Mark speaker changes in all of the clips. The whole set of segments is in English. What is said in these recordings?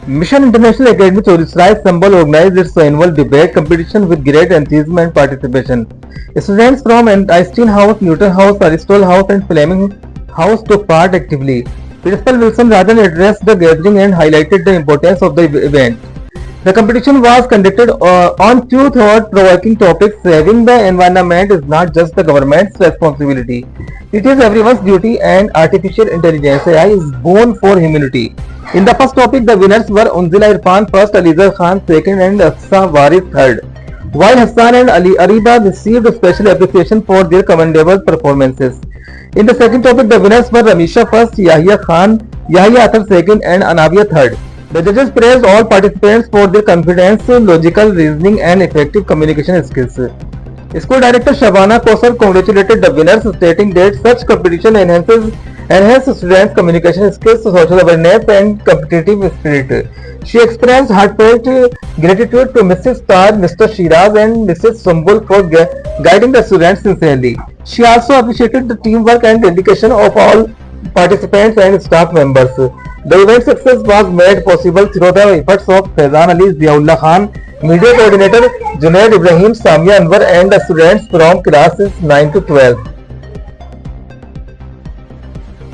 Speaker 1: Mission International Academy Choristrai Sambal organized its annual debate competition with great enthusiasm and participation. Students from Einstein House, Newton House, Aristotle House, and Fleming House took part actively. Principal Wilson Rajan addressed the gathering and highlighted the importance of the event. The competition was conducted on two thought-provoking topics. Saving the environment is not just the government's responsibility. It is everyone's duty, and artificial intelligence (AI) is born for humanity. In the first topic, the winners were Unzila Irfan first, Alizar Khan second, and Afsa Waris third. While Hassan and Ariba received special appreciation for their commendable performances. In the second topic, the winners were Ramisha first, Yahya Khan, Yahya Athar second, and Anavia third. The judges praised all participants for their confidence, logical reasoning, and effective communication skills. School Director Shabana Kosar congratulated the winners, stating that such competition enhances students' communication skills, social awareness, and competitive spirit. She expressed heartfelt gratitude to Mrs. Tar, Mr. Shiraz, and Mrs. Sumbul for guiding the students sincerely. She also appreciated the teamwork and dedication of all participants and staff members. The event success was made possible through the efforts of Faizan Ali Ziaullah Khan, Media Coordinator Junaid Ibrahim, Samia Anwar, and the students from classes 9 to 12.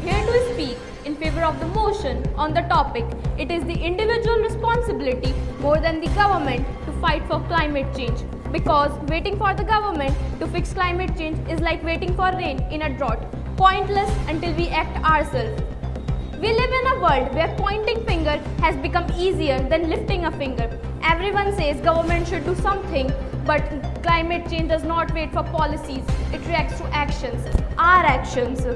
Speaker 2: Here to speak in favor of the motion on the topic, it is the individual responsibility more than the government to fight for climate change. Because waiting for the government to fix climate change is like waiting for rain in a drought, pointless until we act ourselves. We live in a world where pointing finger has become easier than lifting a finger. Everyone says government should do something, but climate change does not wait for policies. It reacts to actions, our actions.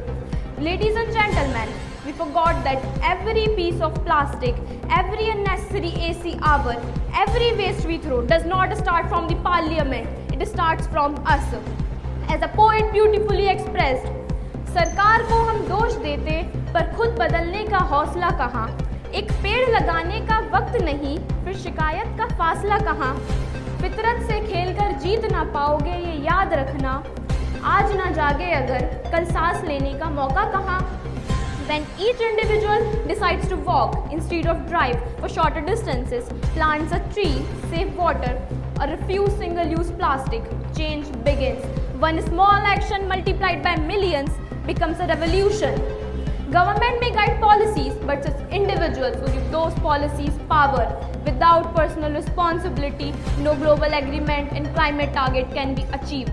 Speaker 2: Ladies and gentlemen, we forgot that every piece of plastic, every unnecessary AC hour, every waste we throw does not start from the parliament. It starts from us. As a poet beautifully expressed, सरकार को हम दोष देते पर खुद बदलने का हौसला कहाँ, एक पेड़ लगाने का वक्त नहीं फिर शिकायत का फासला कहाँ, फितरत से खेलकर जीत ना पाओगे ये याद रखना, आज ना जागे अगर कल सांस लेने का मौका कहाँ. When each individual decides to walk instead of drive for shorter distances, plants a tree, save water, or refuse single-use plastic, change begins. One small action multiplied by millions becomes a revolution. Government may guide policies, but it's individuals who give those policies power. Without personal responsibility, no global agreement and climate target can be achieved.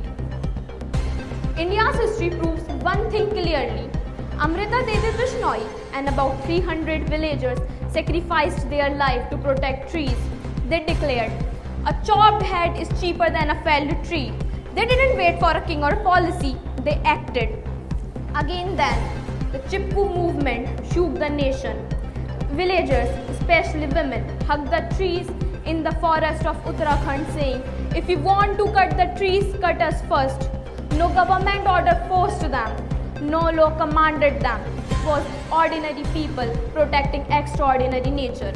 Speaker 2: India's history proves one thing clearly. Amrita Devi Bishnoi and about 300 villagers sacrificed their life to protect trees. They declared, a chopped head is cheaper than a felled tree. They didn't wait for a king or a policy, they acted. Again then, the Chipko movement shook the nation. Villagers, especially women, hugged the trees in the forest of Uttarakhand saying, if you want to cut the trees, cut us first. No government order forced them. No law commanded them. It was ordinary people protecting extraordinary nature.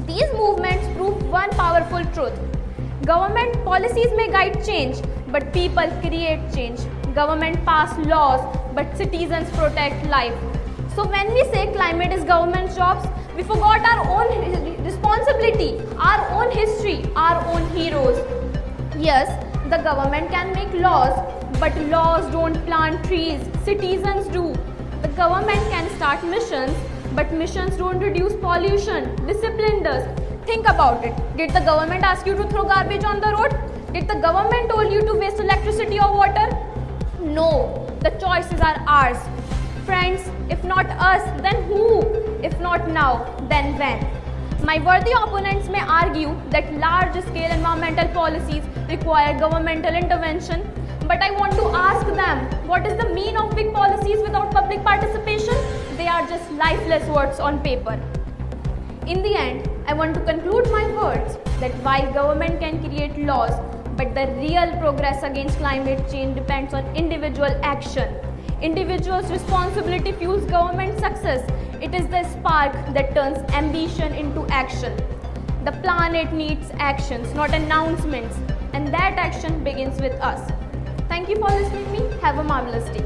Speaker 2: These movements prove one powerful truth. Government policies may guide change, but people create change. Government pass laws, but citizens protect life. So when we say climate is government jobs, we forgot our own responsibility, our own history, our own heroes. Yes, the government can make laws, but laws don't plant trees, citizens do. The government can start missions, but missions don't reduce pollution, discipline does. Think about it. Did the government ask you to throw garbage on the road? Did the government told you to waste electricity or water? No, the choices are ours. Friends, if not us, then who? If not now, then when? My worthy opponents may argue that large-scale environmental policies require governmental intervention, but I want to ask them, what is the mean of big policies without public participation? They are just lifeless words on paper. In the end, I want to conclude my words that while government can create laws, but the real progress against climate change depends on individual action. Individuals' responsibility fuels government success. It is the spark that turns ambition into action. The planet needs actions, not announcements, and that action begins with us. Thank you for listening to me. Have a marvelous day.